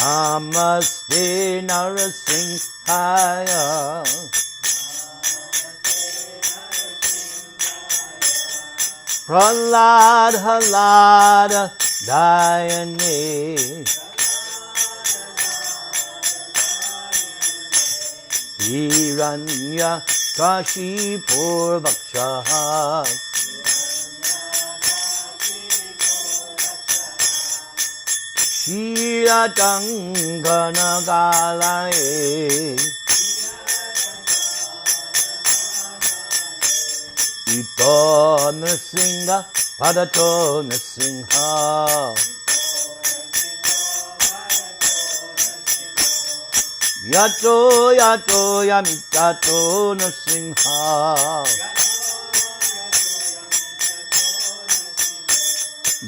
Namaste Nṛsiṁhaya. Prahlada Dayane. Hiranya Kashipu Vaksha. Shiratangana Galaye. Ito Nṛsiṁha Padato Nṛsiṁha. Yato yato yamitato Nṛsiṁha.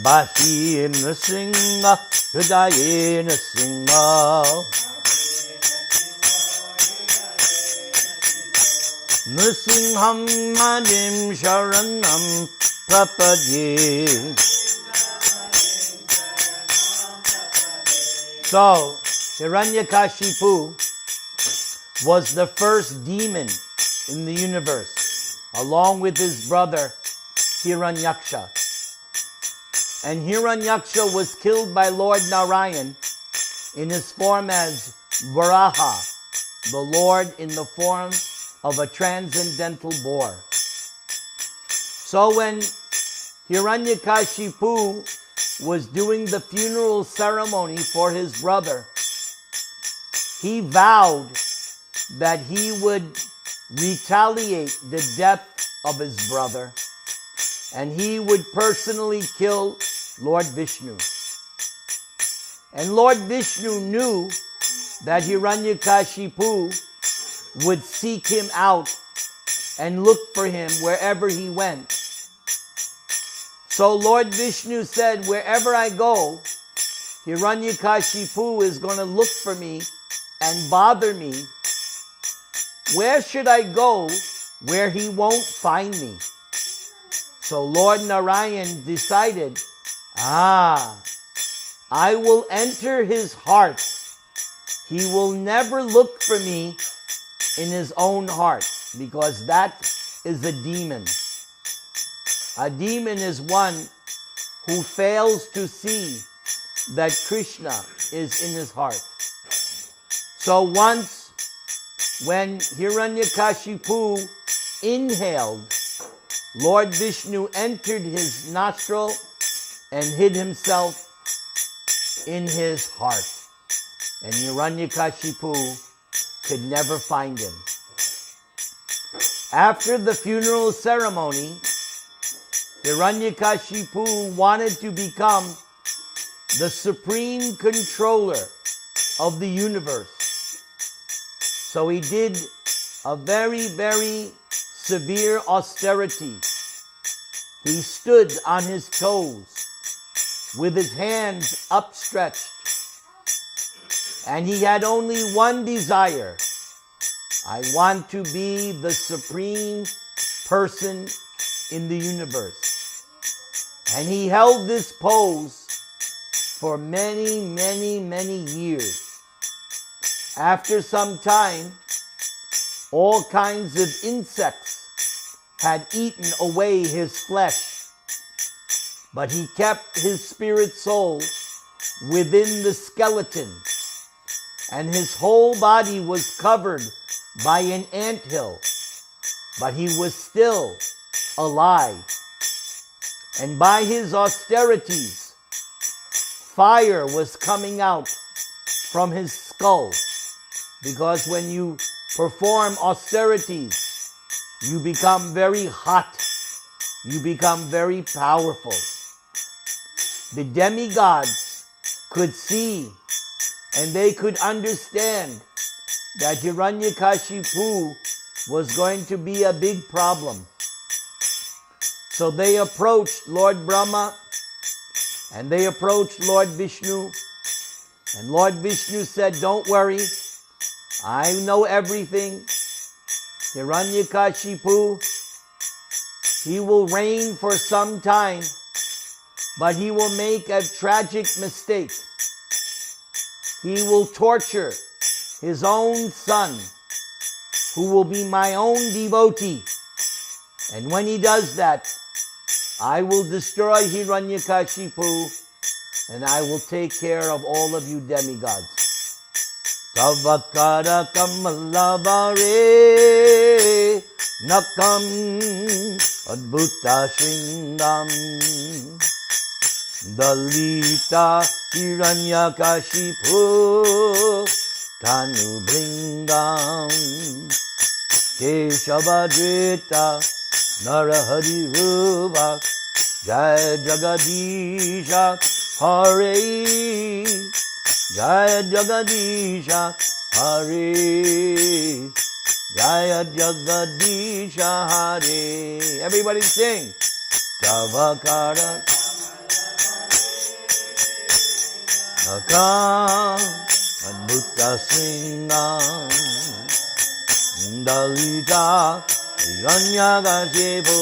Bahim Nṛsiṁha Hridaye Nṛsiṁha. Nṛsiṁham Madim Sharanam Prapadye. So, Hiranyakashipu was the first demon in the universe, along with his brother Hiranyaksha. And Hiranyaksha was killed by Lord Narayan in his form as Varaha, the Lord in the form of a transcendental boar. So when Hiranyakashipu was doing the funeral ceremony for his brother, he vowed that he would retaliate the death of his brother, and he would personally kill Lord Vishnu. And Lord Vishnu knew that Hiranyakashipu would seek him out and look for him wherever he went. So Lord Vishnu said, wherever I go, Hiranyakashipu is going to look for me and bother me. Where should I go where he won't find me? So Lord Narayan decided, I will enter his heart. He will never look for me in his own heart, because that is a demon. A demon is one who fails to see that Krishna is in his heart. So once, when Hiranyakashipu inhaled, Lord Vishnu entered his nostril and hid himself in his heart. And Hiranyakashipu could never find him. After the funeral ceremony, Hiranyakashipu wanted to become the supreme controller of the universe. So he did a very, very severe austerity. He stood on his toes with his hands upstretched. And he had only one desire. I want to be the supreme person in the universe. And he held this pose for many, many, many years. After some time, all kinds of insects had eaten away his flesh, but he kept his spirit soul within the skeleton, and his whole body was covered by an anthill, but he was still alive. And by his austerities, fire was coming out from his skull, because when you perform austerities, you become very hot, you become very powerful. The demigods could see and they could understand that Hiranyakashipu was going to be a big problem. So they approached Lord Brahma and they approached Lord Vishnu. And Lord Vishnu said, don't worry, I know everything. Hiranyakashipu, he will reign for some time, but he will make a tragic mistake. he will torture his own son, who will be my own devotee. And when he does that, I will destroy Hiranyakashipu, and I will take care of all of you demigods. Tavakara kamalavare nakam adbhuta shringam dalita Hiranyakashipu tanu bringam keshavadrita narahari ruva jaya jagadisha hare jaya jagadisha hare jaya jagadisha hare. Everybody sing. Tavakara nakam adbhuta sringam dalita Hiranyakashipu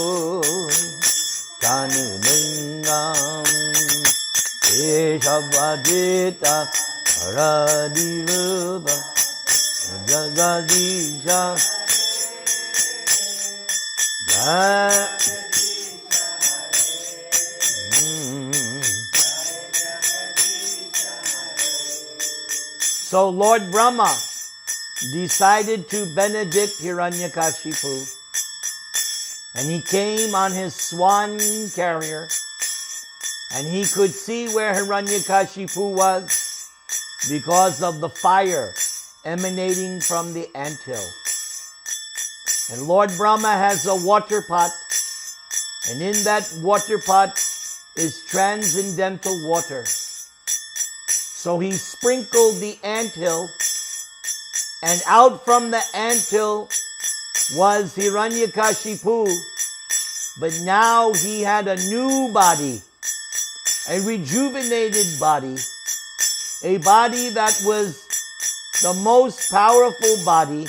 tanu bringam keshavadrita Aradirupa Jagadisha So Lord Brahma decided to benedict Hiranyakashipu, and he came on his swan carrier, and he could see where Hiranyakashipu was because of the fire emanating from the anthill. And Lord Brahma has a water pot, and in that water pot is transcendental water. So he sprinkled the anthill, and out from the anthill was Hiranyakashipu, but now he had a new body, a rejuvenated body, a body that was the most powerful body.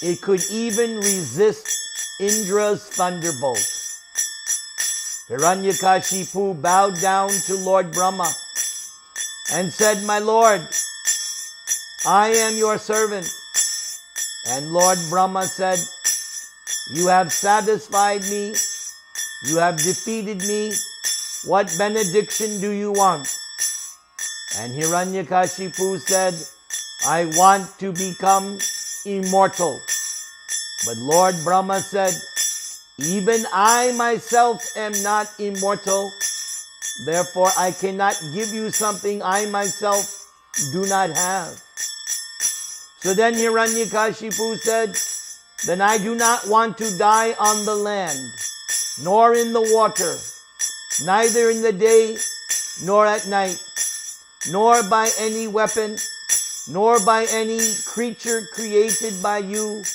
It could even resist Indra's thunderbolt. Hiranyakashipu bowed down to Lord Brahma and said, "My Lord, I am your servant." And Lord Brahma said, "You have satisfied me. You have defeated me. What benediction do you want?" And Hiranyakashipu said, "I want to become immortal." But Lord Brahma said, "Even I myself am not immortal. Therefore, I cannot give you something I myself do not have." So then Hiranyakashipu said, "Then I do not want to die on the land, nor in the water, neither in the day nor at night, nor by any weapon, nor by any creature created by you."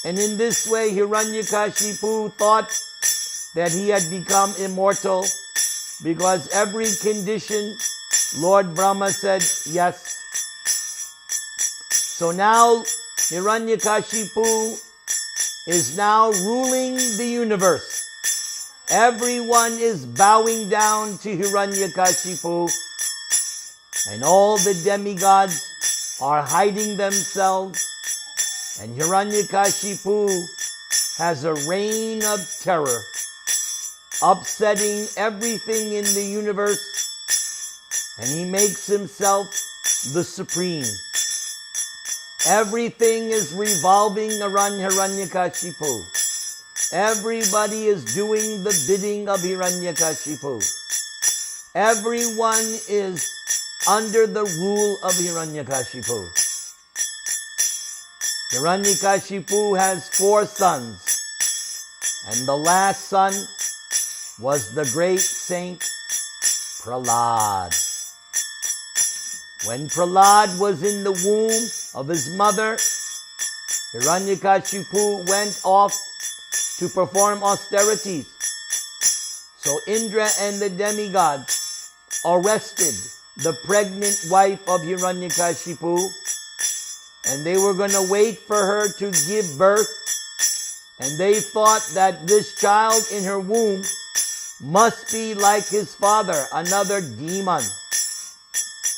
And in this way, Hiranyakashipu thought that he had become immortal, because every condition, Lord Brahma said yes. So now Hiranyakashipu is now ruling the universe. Everyone is bowing down to Hiranyakashipu, and all the demigods are hiding themselves, and Hiranyakashipu has a reign of terror, upsetting everything in the universe, and he makes himself the supreme. Everything is revolving around Hiranyakashipu. Everybody is doing the bidding of Hiranyakashipu. Everyone is under the rule of Hiranyakashipu. Hiranyakashipu has 4 sons, and the last son was the great saint Prahlad. When Prahlad was in the womb of his mother, Hiranyakashipu went off to perform austerities. So Indra and the demigods arrested the pregnant wife of Hiranyakashipu, and they were going to wait for her to give birth, and they thought that this child in her womb must be like his father, another demon.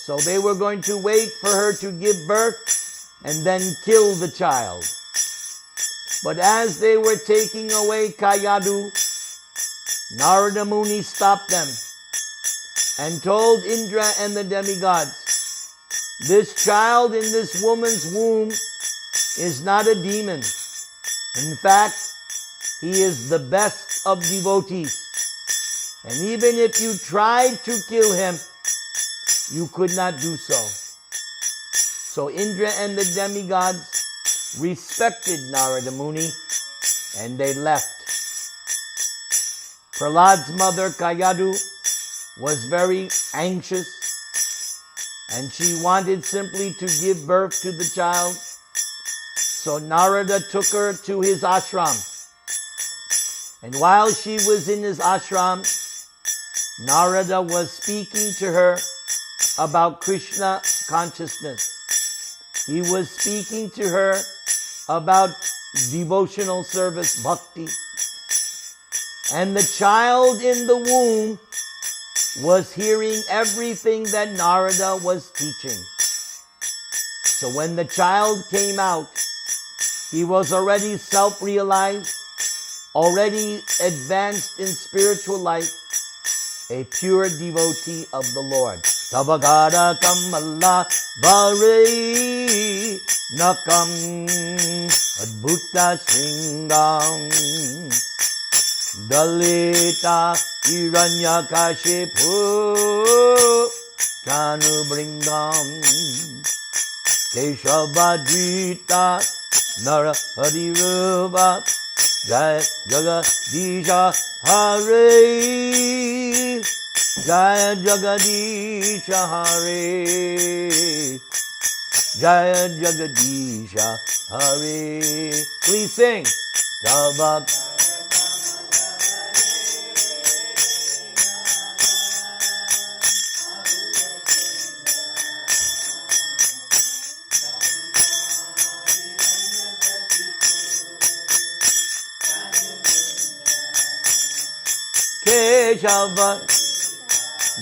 So they were going to wait for her to give birth and then kill the child. But as they were taking away Kayadu, Narada Muni stopped them and told Indra and the demigods, this child in this woman's womb is not a demon. In fact, he is the best of devotees. And even if you tried to kill him, you could not do so. So Indra and the demigods respected Narada Muni and they left. Prahlad's mother Kayadu was very anxious and she wanted simply to give birth to the child. So Narada took her to his ashram. And while she was in his ashram, Narada was speaking to her about Krishna consciousness. He was speaking to her about devotional service, bhakti. And the child in the womb was hearing everything that Narada was teaching. So when the child came out, he was already self-realized, already advanced in spiritual life, a pure devotee of the Lord. Tabagara kamalla vari nakam adbhuta sringam dalita hiranyakashipu kanubringam keshavadvita narahariruva jai jagadisha hare Jaya Jagadisha Hare Jaya Jagadisha Hare. Please sing. Tabak. Keshava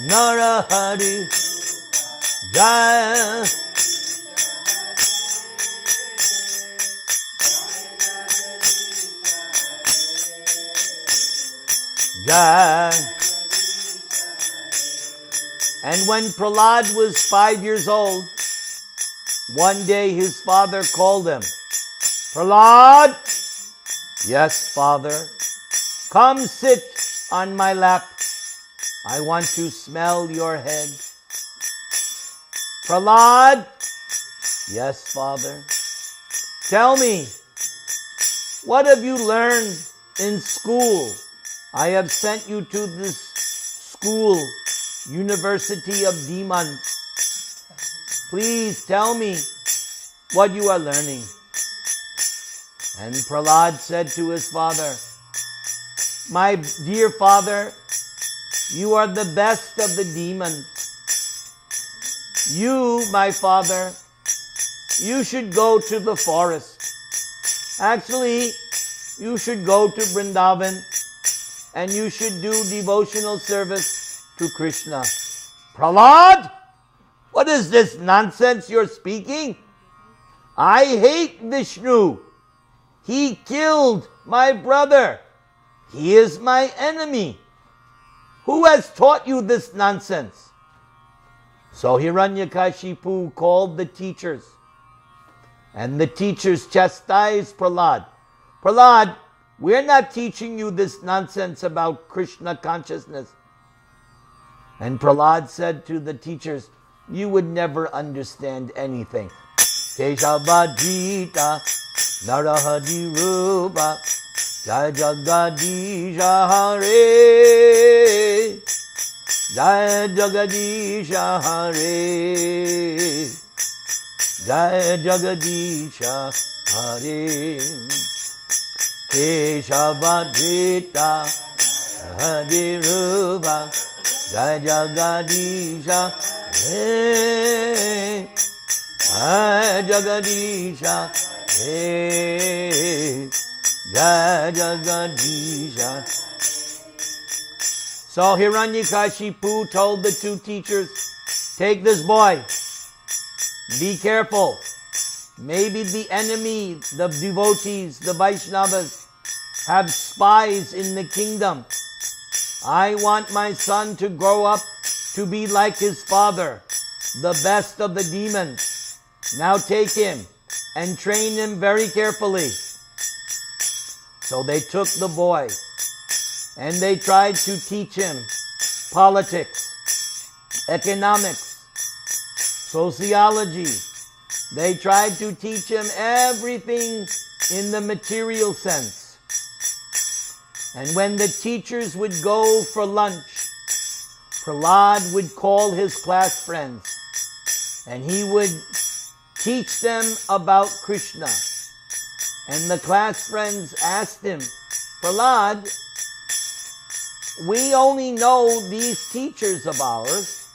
Narahari Jaya Jaya. And when Prahlad was 5 years old, one day his father called him. Prahlad! Yes, father. Come sit on my lap. I want to smell your head. Prahlad! Yes, father. Tell me, what have you learned in school? I have sent you to this school, University of Demons. Please tell me what you are learning. And Prahlad said to his father, my dear father, you are the best of the demons. You, my father, you should go to the forest. Actually, you should go to Vrindavan and you should do devotional service to Krishna. Prahlad, what is this nonsense you're speaking? I hate Vishnu. He killed my brother. He is my enemy. Who has taught you this nonsense? So Hiranyakashipu called the teachers. And the teachers chastised Prahlad. Prahlad, we're not teaching you this nonsense about Krishna consciousness. And Prahlad said to the teachers, you would never understand anything. Keshavadvita Narahadi Rupa Jaya Jagadisha Hare Jaya Jagadisha Hare Jaya Jagadisha Hare Keshavadvita Hare Rupa Jaya Jagadisha Hare Jaya Jagadisha Hare Jaya Jagadisha. So Hiranyakashipu told the two teachers, take this boy. Be careful. Maybe the enemy, the devotees, the Vaishnavas, have spies in the kingdom. I want my son to grow up to be like his father, the best of the demons. Now take him and train him very carefully. So they took the boy and they tried to teach him politics, economics, sociology. They tried to teach him everything in the material sense. And when the teachers would go for lunch, Prahlad would call his class friends and he would teach them about Krishna. And the class friends asked him, Prahlad, we only know these teachers of ours,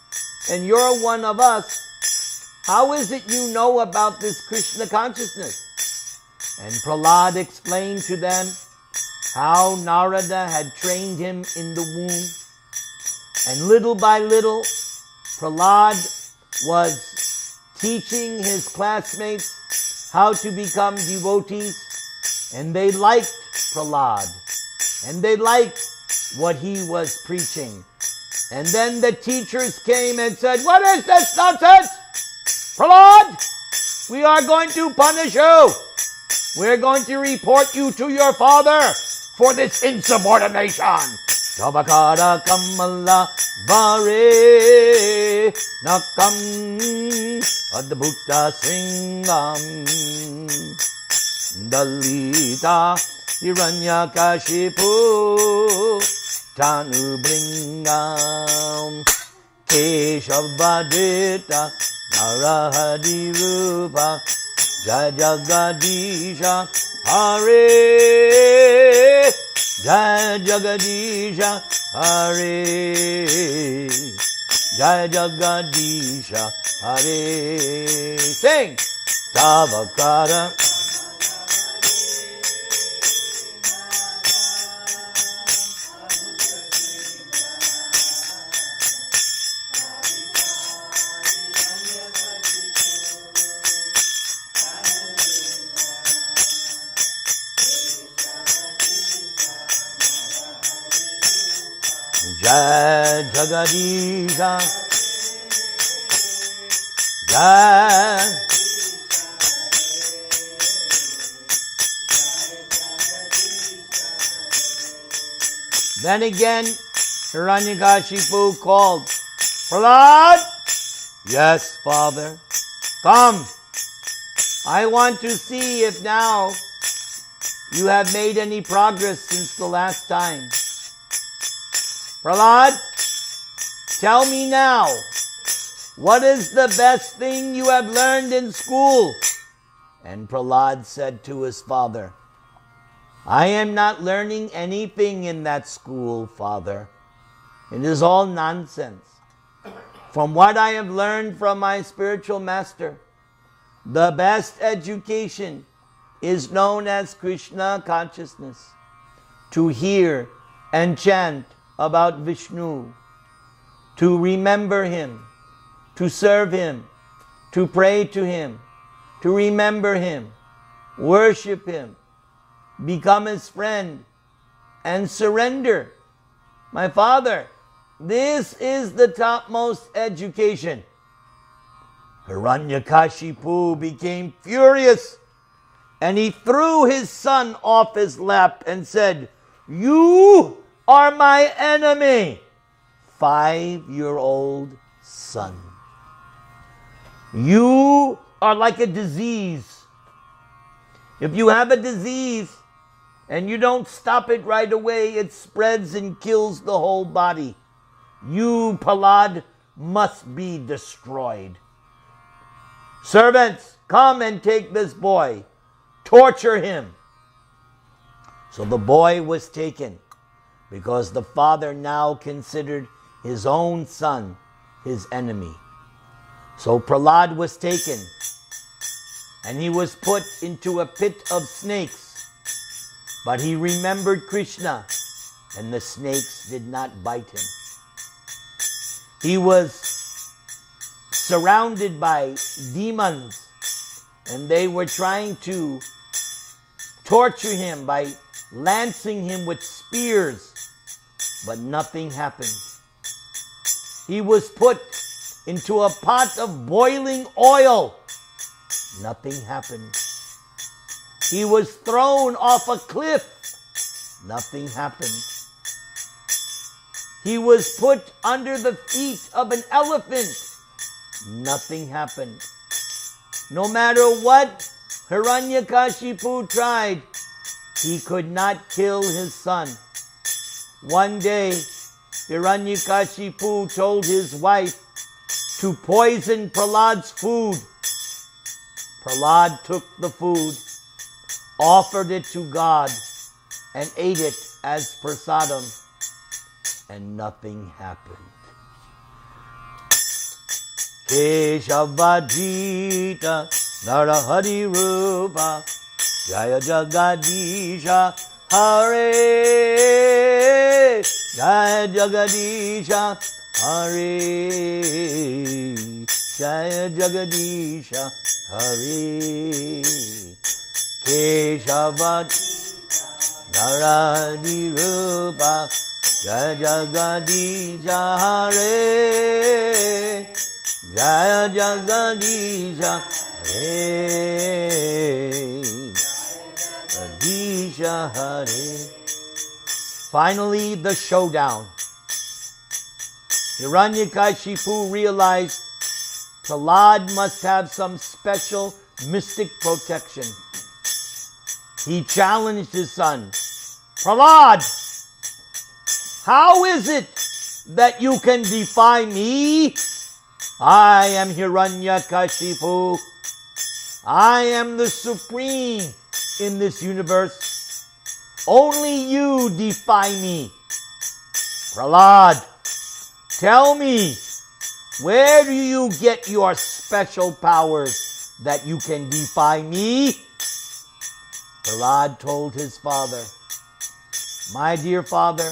and you're one of us. How is it you know about this Krishna consciousness? And Prahlad explained to them how Narada had trained him in the womb. And little by little, Prahlad was teaching his classmates how to become devotees. And they liked Prahlad. And they liked what he was preaching. And then the teachers came and said, what is this nonsense? Prahlad, we are going to punish you. We're going to report you to your father for this insubordination. Tavakara kamala vare nakam adbhuta singam dalita hiranyakashipu tanubringam keshavadita narahadi rupa jaya jagadisha hare jaya jagadisha hare jaya jagadisha hare. Sing Tavakara Jai Jagadisha Jai Then again Hiranyakashipu called, Prahlad, yes, father, come. I want to see if now you have made any progress since the last time. Prahlad, tell me now, what is the best thing you have learned in school? And Prahlad said to his father, I am not learning anything in that school, father. It is all nonsense. From what I have learned from my spiritual master, the best education is known as Krishna consciousness. To hear and chant about Vishnu, to remember him, to serve him, to pray to him, to remember him, worship him, become his friend, and surrender. My father, this is the topmost education. Hiranyakashipu became furious and he threw his son off his lap and said, You are my enemy, 5-year-old son. You are like a disease. If you have a disease and you don't stop it right away, it spreads and kills the whole body. You, Prahlad, must be destroyed. Servants, come and take this boy. Torture him. So the boy was taken, because the father now considered his own son his enemy. So Prahlad was taken, and he was put into a pit of snakes. But he remembered Krishna, and the snakes did not bite him. He was surrounded by demons, and they were trying to torture him by lancing him with spears, but nothing happened. He was put into a pot of boiling oil. Nothing happened. He was thrown off a cliff. Nothing happened. He was put under the feet of an elephant. Nothing happened. No matter what Hiranyakashipu tried, he could not kill his son. One day, Hiranyakashipu told his wife to poison Prahlad's food. Prahlad took the food, offered it to God, and ate it as prasadam, and nothing happened. Keshavajita Narahari Rupa Jaya Jagadisha Hare Jaya Jagadisha Hare Jaya Jagadisha Hare Keshavajita Narahari Rupa Jaya Jagadisha Hare Jaya Jagadisha Hare Jagadisha Hare. Finally, the showdown. Hiranyakashipu realized Prahlad must have some special mystic protection. He challenged his son, Prahlad, how is it that you can defy me? I am Hiranyakashipu. I am the supreme in this universe. Only you defy me. Prahlad, tell me, where do you get your special powers that you can defy me? Prahlad told his father, my dear father,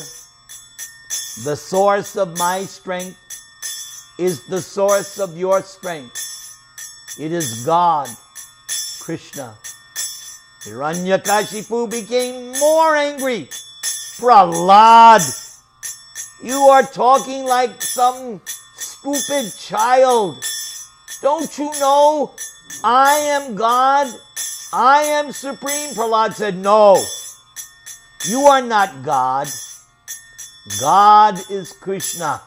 the source of my strength is the source of your strength. It is God, Krishna. Hiranyakashipu became more angry. Prahlad, you are talking like some stupid child. Don't you know I am God? I am supreme. Prahlad said, no, you are not God. God is Krishna.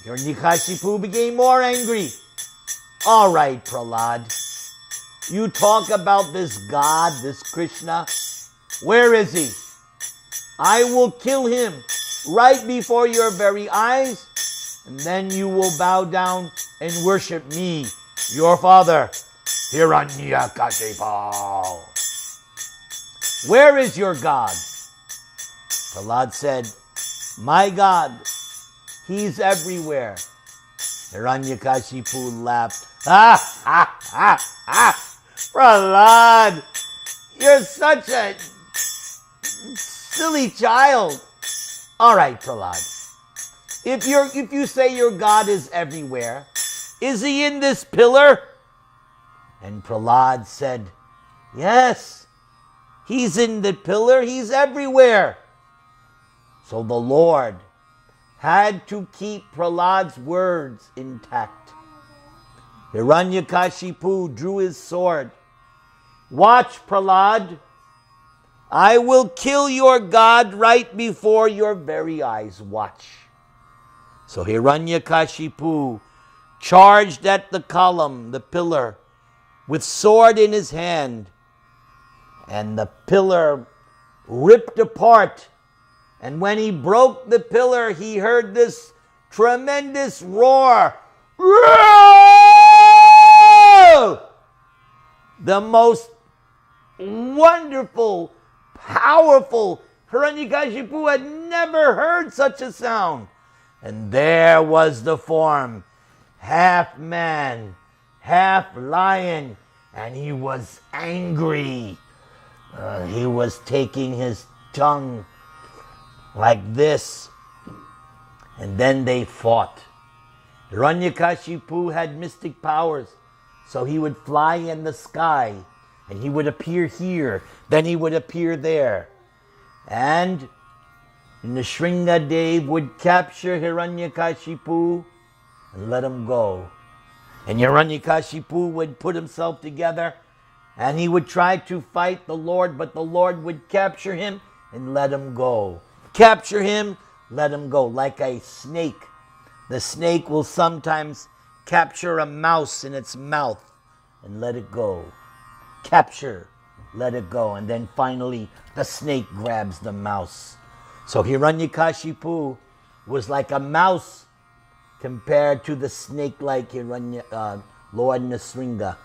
Hiranyakashipu became more angry. All right, Prahlad, you talk about this God, this Krishna. Where is he? I will kill him right before your very eyes, and then you will bow down and worship me, your father, Hiranyakashipu. Where is your God? Prahlad said, my God, he's everywhere. Hiranyakashipu laughed. Ha, ha, ha, ha. Prahlad, you're such a silly child. All right, Prahlad. If you say your God is everywhere, is he in this pillar? And Prahlad said, yes, he's in the pillar, he's everywhere. So the Lord had to keep Prahlad's words intact. Hiranyakashipu drew his sword. Watch, Prahlad. I will kill your God right before your very eyes. Watch. So Hiranyakashipu charged at the column, the pillar, with sword in his hand. And the pillar ripped apart. And when he broke the pillar, he heard this tremendous roar. The most wonderful, powerful, Hiranyakashipu had never heard such a sound. And there was the form, half man, half lion, and he was angry. He was taking his tongue like this. And then they fought. Hiranyakashipu had mystic powers, so he would fly in the sky, and he would appear here, then he would appear there. And Nṛsiṁha Dev would capture Hiranyakashipu and let him go. And Hiranyakashipu would put himself together, and he would try to fight the Lord, but the Lord would capture him and let him go. Capture him, let him go, like a snake. The snake will sometimes capture a mouse in its mouth and let it go. Capture, let it go. And then finally, the snake grabs the mouse. So Hiranyakashipu was like a mouse compared to the snake-like Lord Nṛsiṁha.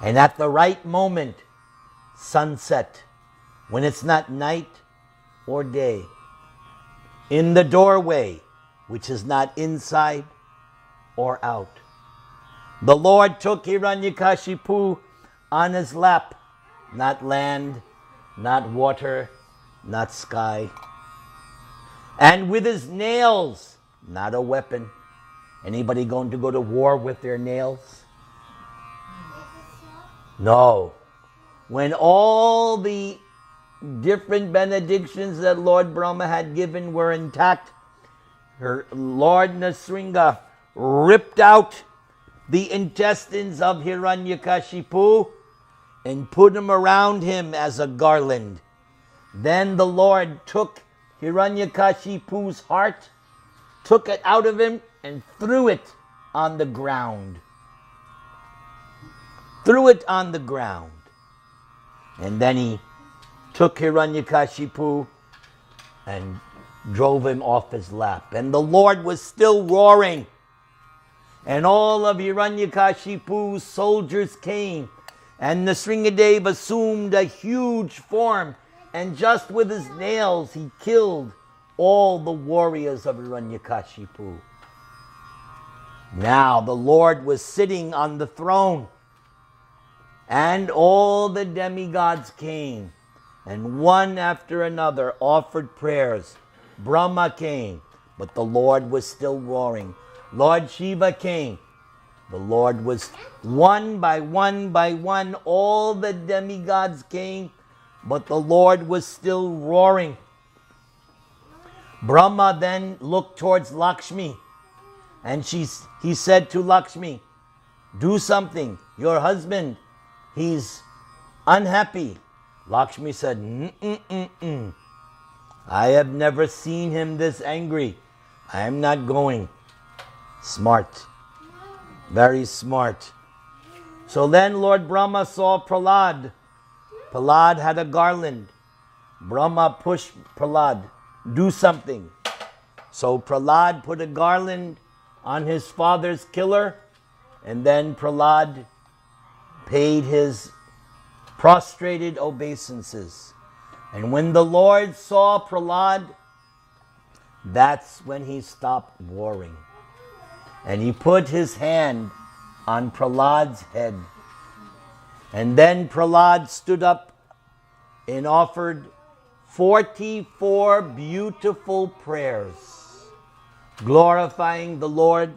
And at the right moment, sunset, when it's not night or day, in the doorway, which is not inside or out, the Lord took Hiranyakashipu on his lap, not land, not water, not sky, and with his nails, not a weapon. Anybody going to go to war with their nails? No. When all the different benedictions that Lord Brahma had given were intact, Lord Nṛsiṁha ripped out the intestines of Hiranyakashipu and put them around him as a garland. Then the Lord took Hiranyakashipu's heart, took it out of him, and threw it on the ground. Threw it on the ground. And then he took Hiranyakashipu and drove him off his lap. And the Lord was still roaring. And all of Hiranyakashipu's soldiers came. And Nṛsiṁha Dev assumed a huge form. And just with his nails, he killed all the warriors of Hiranyakashipu. Now the Lord was sitting on the throne. And all the demigods came. And one after another offered prayers. Brahma came, but the Lord was still roaring. Lord Shiva came. The Lord was one by one, all the demigods came, but the Lord was still roaring. Brahma then looked towards Lakshmi, and he said to Lakshmi, do something. Your husband, he's unhappy. Lakshmi said, I have never seen him this angry. I am not going. Smart. Very smart. So then Lord Brahma saw Prahlad. Prahlad had a garland. Brahma pushed Prahlad, do something. So Prahlad put a garland on his father's killer, and then Prahlad paid his prostrated obeisances. And when the Lord saw Prahlad, that's when he stopped warring. And he put his hand on Prahlad's head. And then Prahlad stood up and offered 44 beautiful prayers, glorifying the Lord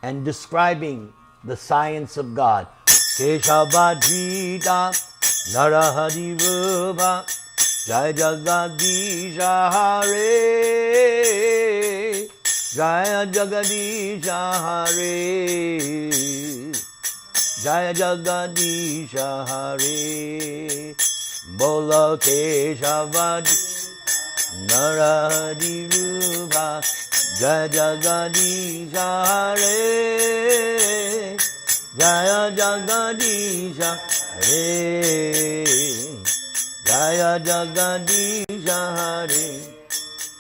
and describing the science of God. Keshavadhita Narahari Rupa Jai Jagadisha Hare Jai Jagadisha Hare Jai Jagadisha Hare Bolo Keshavadhita Narahari Rupa Jai Jagadisha Hare Jaya Jagadisha Hare Jaya Jagadisha Hare.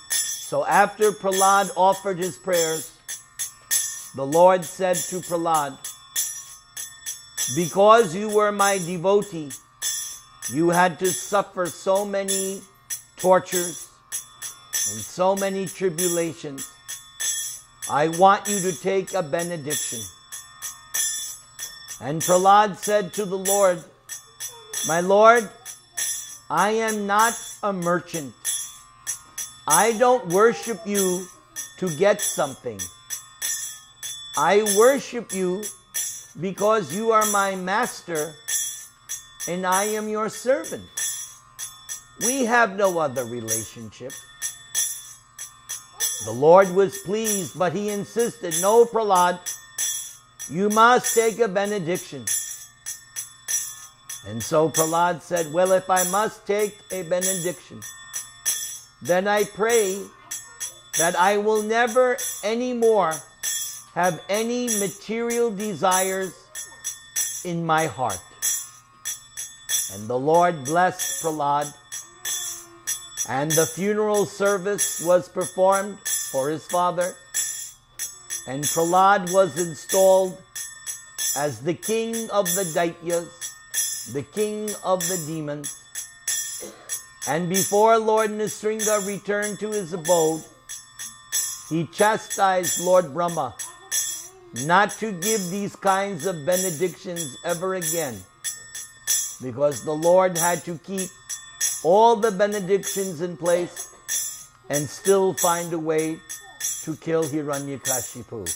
So after Prahlad offered his prayers, the Lord said to Prahlad, because you were my devotee, you had to suffer so many tortures and so many tribulations. I want you to take a benediction. And Prahlad said to the Lord, my Lord, I am not a merchant. I don't worship you to get something. I worship you because you are my master and I am your servant. We have no other relationship. The Lord was pleased, but he insisted, no, Prahlad, you must take a benediction. And so Prahlad said, well, if I must take a benediction, then I pray that I will never anymore have any material desires in my heart. And the Lord blessed Prahlad, and the funeral service was performed for his father, and Prahlad was installed as the king of the Daityas, the king of the demons. And before Lord Nṛsiṁha returned to his abode, he chastised Lord Brahma not to give these kinds of benedictions ever again, because the Lord had to keep all the benedictions in place and still find a way to kill Hiranyakashipu.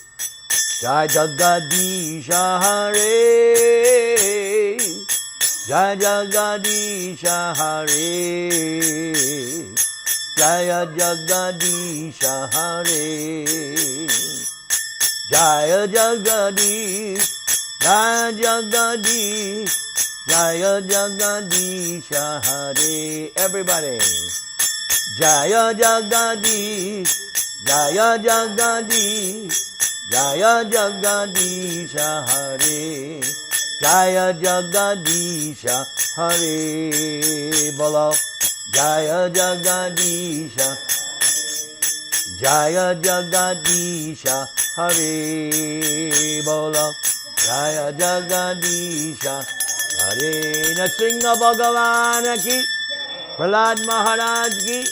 Jai Jagadisha Hare, Jai Jagadisha Hare, Jai Jagadisha Hare, Jai Jagadish, Jai Jagadish, Jaya Jagadisha Hare. Everybody. Jaya Jagadish, Jaya Jagadish, Jaya Jagadisha Hare. Jaya Jagadisha Hare. Bolo. Jaya Jagadisha, Jaya Jagadisha Hare. Bolo. Jaya Jagadisha Hare. Nṛsiṁha Bhagavan ki, Prahlad Maharaj ki,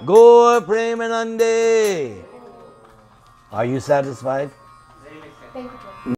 Gaur Premanande. Are you satisfied? Thank you.